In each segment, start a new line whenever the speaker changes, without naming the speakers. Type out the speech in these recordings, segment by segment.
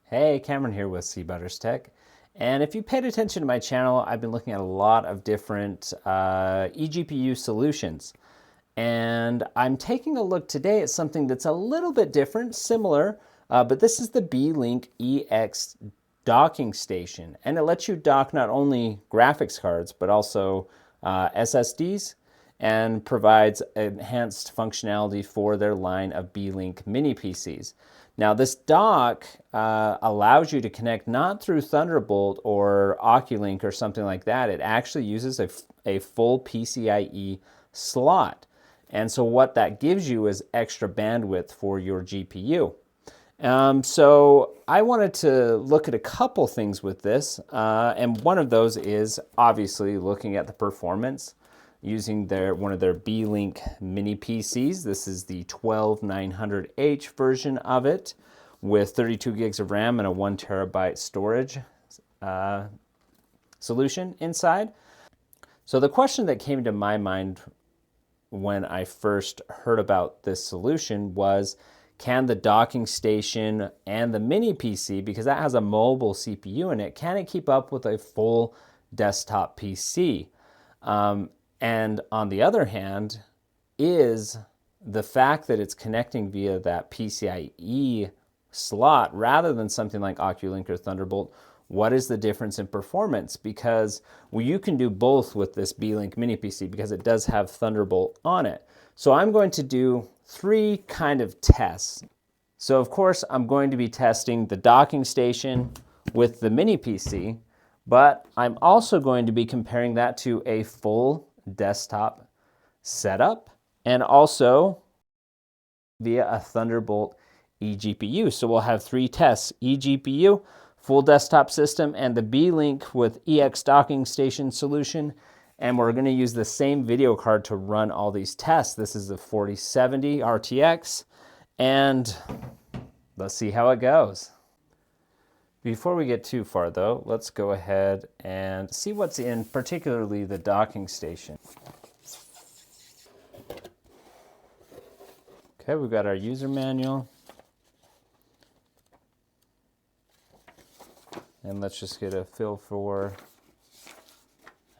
Hey, Cameron here with Butters Tech. And if you paid attention to my channel, I've been looking at a lot of different eGPU solutions. And I'm taking a look today at something that's a little bit different, similar, but this is the Beelink EX Docking Station. And it lets you dock not only graphics cards, but also SSDs, and provides enhanced functionality for their line of Beelink Mini PCs. Now, this dock allows you to connect not through Thunderbolt or Oculink or something like that. It actually uses a full PCIe slot. And so what that gives you is extra bandwidth for your GPU. So I wanted to look at a couple things with this, and one of those is obviously looking at the performance using one of their Beelink Mini PCs. This is the 12900H version of it with 32 gigs of RAM and a 1 terabyte storage solution inside. So the question that came to my mind when I first heard about this solution was, can the docking station and the mini PC, because that has a mobile CPU in it, can it keep up with a full desktop PC? And on the other hand, is the fact that it's connecting via that PCIe slot rather than something like Oculink or Thunderbolt, what is the difference in performance? Because you can do both with this Beelink Mini PC because it does have Thunderbolt on it. So I'm going to do three kind of tests. So of course, I'm going to be testing the docking station with the Mini PC, but I'm also going to be comparing that to a full desktop setup and also via a Thunderbolt eGPU. So we'll have three tests: eGPU, full desktop system, and the Beelink with EX Docking Station solution. And we're going to use the same video card to run all these tests. This is the 4070 RTX, and let's see how it goes. Before we get too far though, let's go ahead and see what's in particularly the docking station. Okay, we've got our user manual. And let's just get a feel for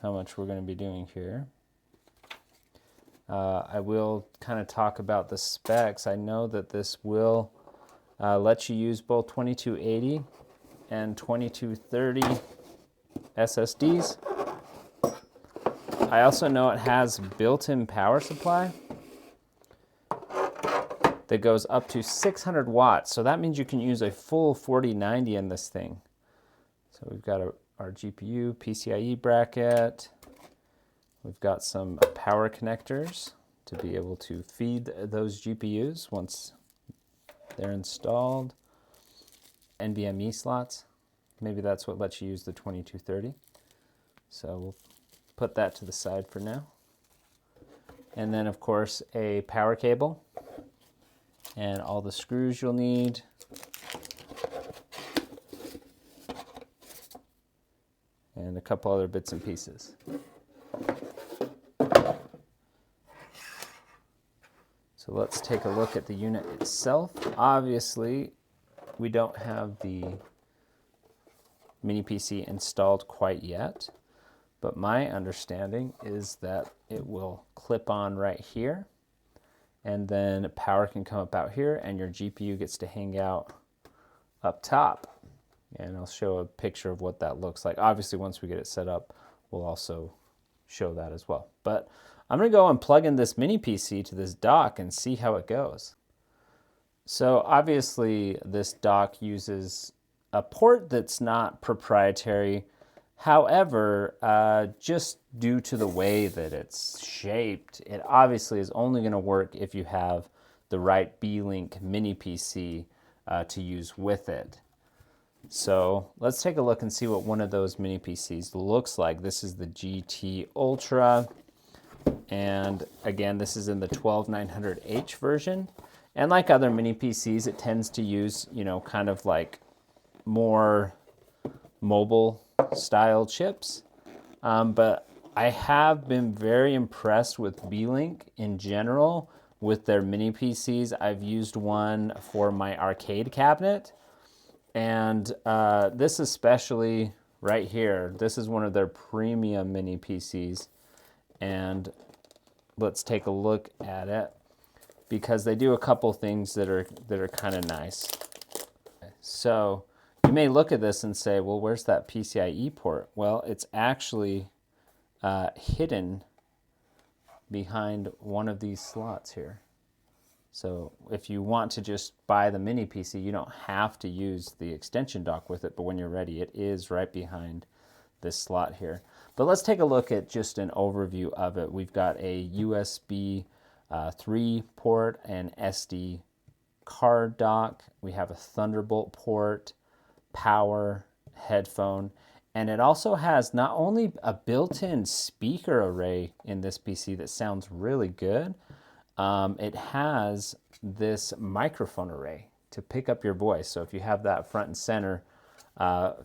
how much we're going to be doing here. I will kind of talk about the specs. I know that this will let you use both 2280 and 2230 SSDs. I also know it has built-in power supply that goes up to 600 watts. So that means you can use a full 4090 in this thing. So we've got our GPU, PCIe bracket. We've got some power connectors to be able to feed those GPUs once they're installed. NVMe slots. Maybe that's what lets you use the 2230. So we'll put that to the side for now. And then of course a power cable and all the screws you'll need. And a couple other bits and pieces. So let's take a look at the unit itself. Obviously, we don't have the Mini PC installed quite yet, but my understanding is that it will clip on right here, and then power can come up out here, and your GPU gets to hang out up top. And I'll show a picture of what that looks like. Obviously, once we get it set up, we'll also show that as well. But I'm going to go and plug in this Mini PC to this dock and see how it goes. So obviously, this dock uses a port that's not proprietary. However, just due to the way that it's shaped, it obviously is only going to work if you have the right Beelink Mini PC to use with it. So let's take a look and see what one of those mini PCs looks like. This is the GT Ultra, and again, this is in the 12900H version. And like other mini PCs, it tends to use, kind of like more mobile style chips. But I have been very impressed with Beelink in general with their mini PCs. I've used one for my arcade cabinet, And this especially right here, this is one of their premium mini PCs. And let's take a look at it because they do a couple things that are kind of nice. So you may look at this and say, well, where's that PCIe port? Well, it's actually hidden behind one of these slots here. So if you want to just buy the mini PC, you don't have to use the extension dock with it, but when you're ready, it is right behind this slot here. But let's take a look at just an overview of it. We've got a USB 3 port, an SD card dock, we have a Thunderbolt port, power, headphone, and it also has not only a built-in speaker array in this PC that sounds really good, it has this microphone array to pick up your voice. So if you have that front and center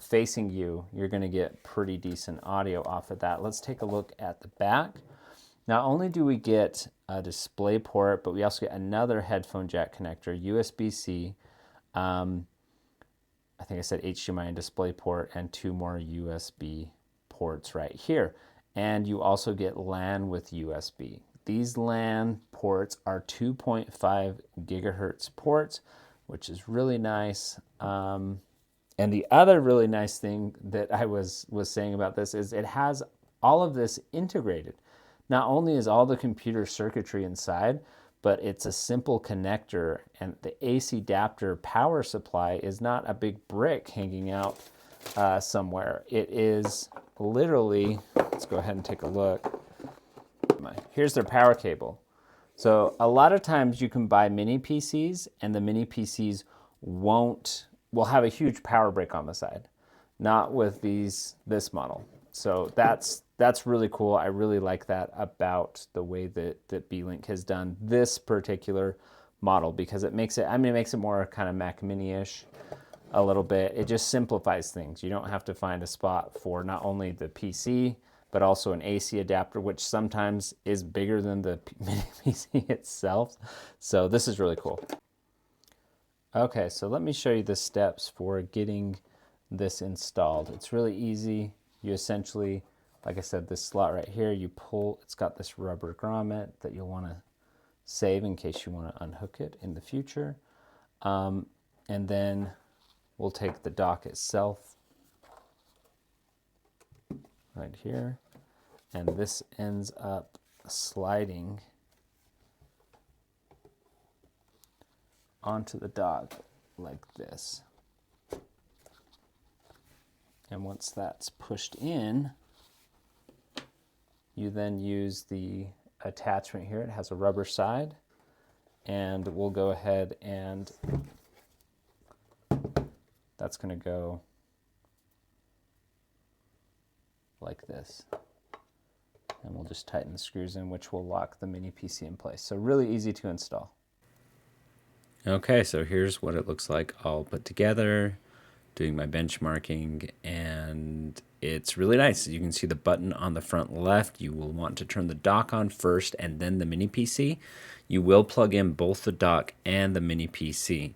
facing you, you're going to get pretty decent audio off of that. Let's take a look at the back. Not only do we get a display port, but we also get another headphone jack connector, USB-C, I think I said HDMI and display port, and 2 more USB ports right here. And you also get LAN with USB. These LAN ports are 2.5 gigahertz ports, which is really nice. And the other really nice thing that I was saying about this is it has all of this integrated. Not only is all the computer circuitry inside, but it's a simple connector, and the AC adapter power supply is not a big brick hanging out somewhere. It is literally, let's go ahead and take a look. Here's their power cable. So a lot of times you can buy mini PCs and the mini PCs will have a huge power brick on the side. Not with this model. So that's really cool. I really like that about the way that Beelink has done this particular model, because it makes it more kind of Mac Mini-ish a little bit. It just simplifies things. You don't have to find a spot for not only the PC, but also an AC adapter, which sometimes is bigger than the mini PC itself. So this is really cool. Okay, so let me show you the steps for getting this installed. It's really easy. You essentially, like I said, this slot right here, you pull, it's got this rubber grommet that you'll want to save in case you want to unhook it in the future. And then we'll take the dock itself right here, and this ends up sliding onto the dock like this. And once that's pushed in, you then use the attachment here. It has a rubber side, and we'll go ahead and that's going to go like this. And we'll just tighten the screws in, which will lock the mini PC in place. So really easy to install. Okay, so here's what it looks like all put together, doing my benchmarking, and it's really nice. You can see the button on the front left. You will want to turn the dock on first and then the mini PC. You will plug in both the dock and the mini PC.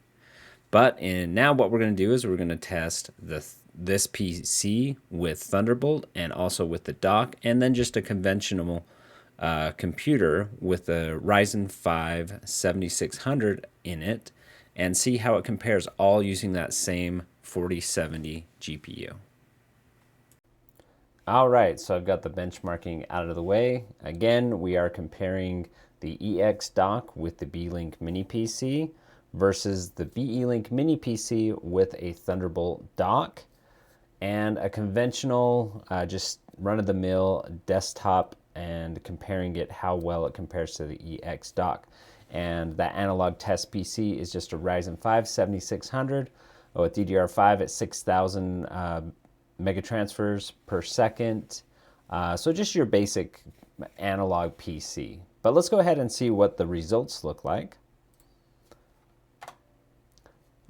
But now what we're going to do is we're going to test this PC with Thunderbolt and also with the dock, and then just a conventional computer with a Ryzen 5 7600 in it, and see how it compares, all using that same 4070 GPU. All right, so I've got the benchmarking out of the way. Again, we are comparing the EX dock with the Beelink Mini PC versus the Beelink Mini PC with a Thunderbolt dock and a conventional, just run-of-the-mill desktop, and comparing it how well it compares to the EX dock. And that analog test PC is just a Ryzen 5 7600 with DDR5 at 6,000 megatransfers per second. So just your basic analog PC. But let's go ahead and see what the results look like.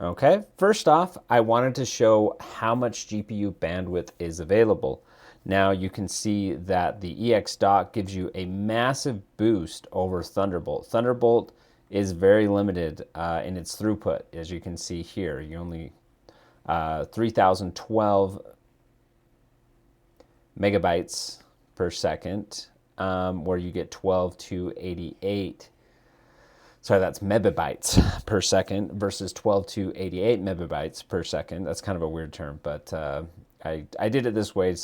Okay, first off, I wanted to show how much GPU bandwidth is available. Now you can see that the EX dock gives you a massive boost over Thunderbolt. Thunderbolt is very limited in its throughput, as you can see here. You only 3012 megabytes per second, where you get 12 to 88. Sorry, that's megabytes per second versus 12 to 88 megabytes per second. That's kind of a weird term, but I did it this way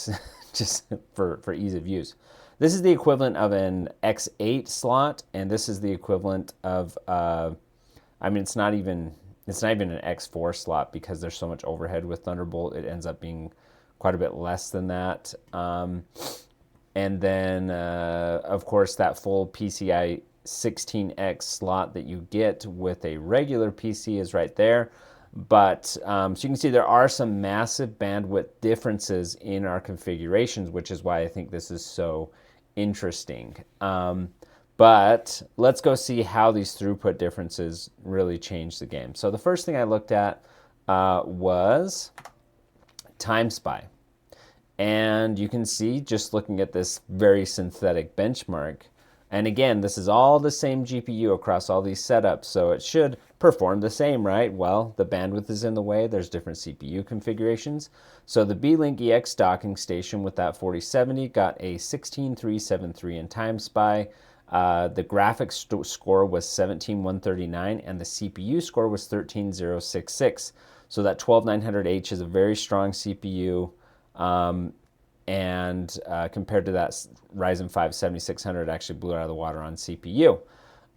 just for ease of use. This is the equivalent of an X8 slot, and this is the equivalent of, I mean, it's not even an X4 slot because there's so much overhead with Thunderbolt. It ends up being quite a bit less than that. And then, of course, that full PCIe 16X slot that you get with a regular PC is right there. But so you can see there are some massive bandwidth differences in our configurations, which is why I think this is so interesting. But let's go see how these throughput differences really change the game. So the first thing I looked at was time spy. And you can see, just looking at this very synthetic benchmark, and again, this is all the same GPU across all these setups, so it should perform the same, right? Well, the bandwidth is in the way. There's different CPU configurations. So the Beelink EX docking station with that 4070 got a 16373 in time spy. The graphics score was 17139, and the CPU score was 13066. So that 12900H is a very strong CPU. And compared to that Ryzen 5 7600, actually blew it out of the water on CPU.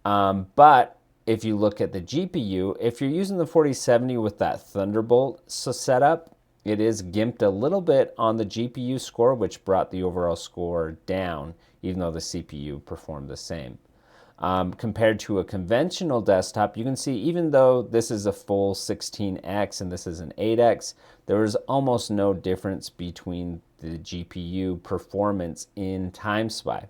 But if you look at the GPU, if you're using the 4070 with that Thunderbolt setup, it is gimped a little bit on the GPU score, which brought the overall score down, even though the CPU performed the same. Compared to a conventional desktop, you can see even though this is a full 16X and this is an 8X, there is almost no difference between the GPU performance in time spy.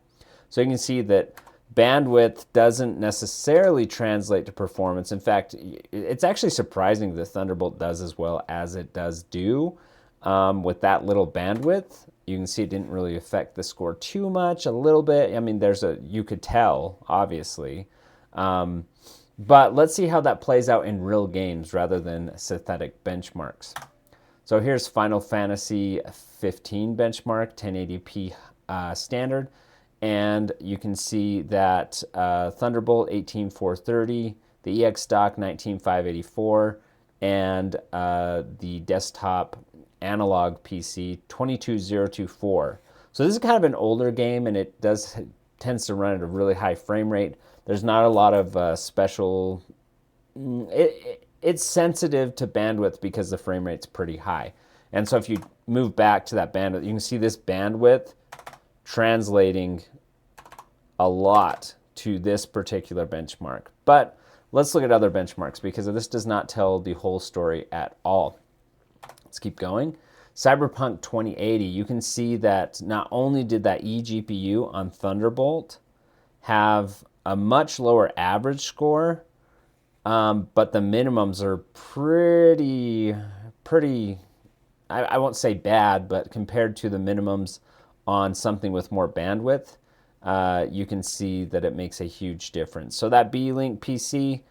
So you can see that bandwidth doesn't necessarily translate to performance. In fact, it's actually surprising that Thunderbolt does as well as it does do with that little bandwidth. You can see it didn't really affect the score too much, a little bit. I mean, you could tell, obviously. But let's see how that plays out in real games rather than synthetic benchmarks. So here's Final Fantasy 15 benchmark, 1080p standard. And you can see that Thunderbolt 18430, the EX Dock 19584, and the desktop analog PC 22024. So this is kind of an older game, and it tends to run at a really high frame rate. There's not a lot of special. It's sensitive to bandwidth because the frame rate's pretty high. And so if you move back to that bandwidth, you can see this bandwidth translating a lot to this particular benchmark. But let's look at other benchmarks because this does not tell the whole story at all. Let's keep going. Cyberpunk 2080, you can see that not only did that eGPU on Thunderbolt have a much lower average score, but the minimums are pretty, I won't say bad, but compared to the minimums on something with more bandwidth, you can see that it makes a huge difference. So that Beelink PC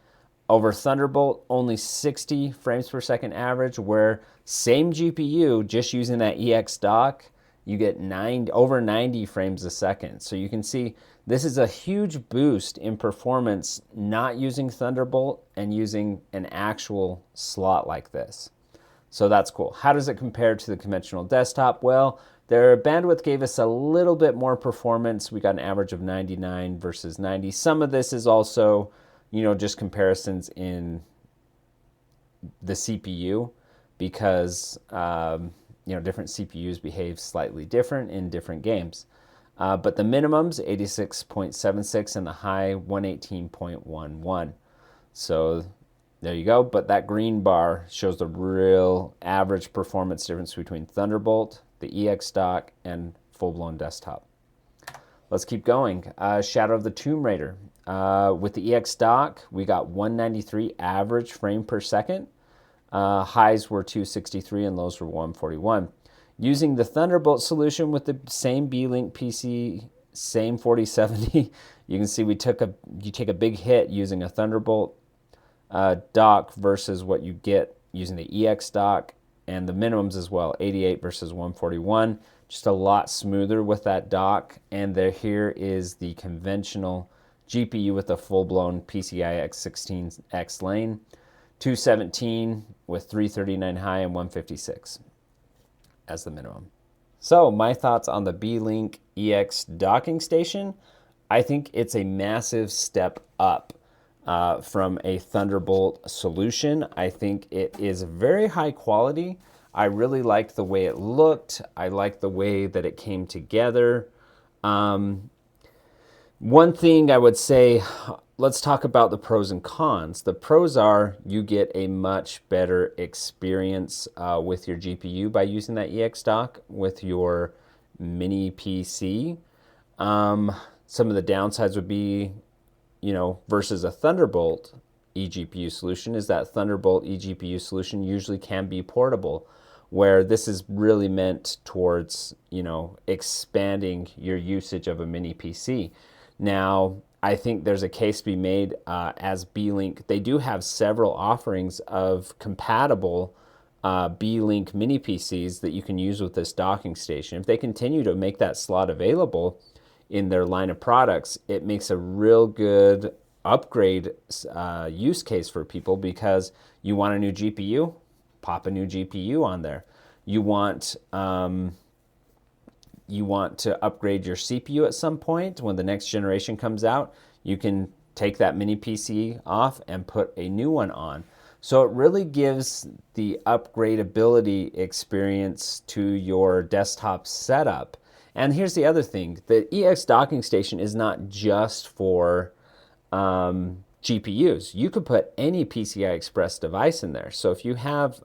over Thunderbolt, only 60 frames per second average, where same GPU, just using that EX dock, you get over 90 frames a second. So you can see this is a huge boost in performance not using Thunderbolt and using an actual slot like this. So that's cool. How does it compare to the conventional desktop? Well, their bandwidth gave us a little bit more performance. We got an average of 99 versus 90. Some of this is also, just comparisons in the CPU because, different CPUs behave slightly different in different games. But the minimums, 86.76 and the high, 118.11. So there you go. But that green bar shows the real average performance difference between Thunderbolt, the EX dock, and full-blown desktop. Let's keep going. Shadow of the Tomb Raider. With the EX dock, we got 193 average frame per second. Highs were 263 and lows were 141. Using the Thunderbolt solution with the same Beelink PC, same 4070, you can see you take a big hit using a Thunderbolt dock versus what you get using the EX dock. and the minimums as well, 88 versus 141. Just a lot smoother with that dock. And here is the conventional GPU with a full-blown PCIe X16X lane, 217 with 339 high and 156 as the minimum. So my thoughts on the Beelink EX docking station. I think it's a massive step up from a Thunderbolt solution. I think it is very high quality. I really liked the way it looked. I liked the way that it came together. One thing I would say, let's talk about the pros and cons. The pros are you get a much better experience with your GPU by using that EX dock with your mini PC. Some of the downsides would be, versus a Thunderbolt eGPU solution, is that Thunderbolt eGPU solution usually can be portable, where this is really meant towards, expanding your usage of a mini PC. Now, I think there's a case to be made as Beelink. They do have several offerings of compatible Beelink Mini PCs that you can use with this docking station. If they continue to make that slot available in their line of products, it makes a real good upgrade use case for people, because you want a new GPU, pop a new GPU on there. You want to upgrade your CPU at some point when the next generation comes out, you can take that mini PC off and put a new one on. So it really gives the upgradability experience to your desktop setup. And here's the other thing, the EX docking station is not just for GPUs. You could put any PCI Express device in there. So if you have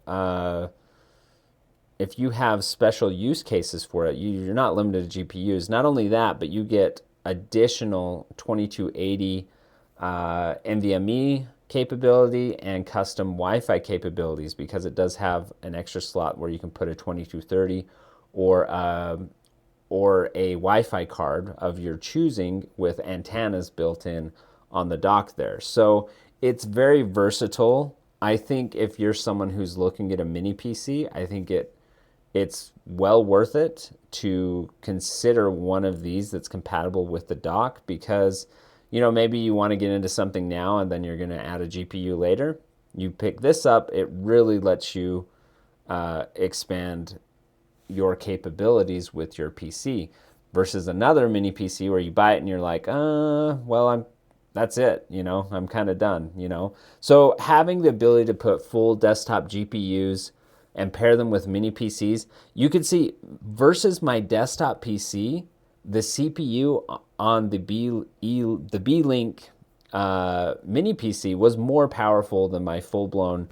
special use cases for it, you're not limited to GPUs. Not only that, but you get additional 2280 NVMe capability and custom Wi-Fi capabilities, because it does have an extra slot where you can put a 2230 or a Wi-Fi card of your choosing with antennas built in on the dock there. So it's very versatile. I think if you're someone who's looking at a mini PC, I think it's well worth it to consider one of these that's compatible with the dock, because maybe you want to get into something now and then you're going to add a GPU later. You pick this up, it really lets you expand your capabilities with your PC, versus another mini PC where you buy it and you're like, that's it, I'm kind of done, So having the ability to put full desktop GPUs and pair them with mini PCs, you can see versus my desktop PC, the CPU on the Beelink Mini PC was more powerful than my full-blown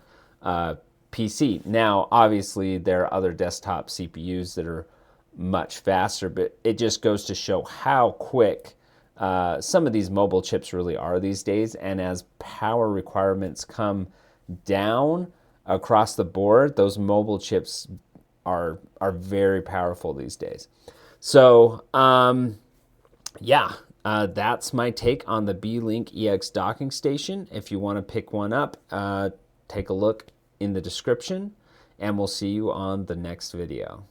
PC. Now, obviously, there are other desktop CPUs that are much faster, but it just goes to show how quick some of these mobile chips really are these days. And as power requirements come down across the board, those mobile chips are very powerful these days. So, that's my take on the Beelink EX docking station. If you want to pick one up, take a look in the description, and we'll see you on the next video.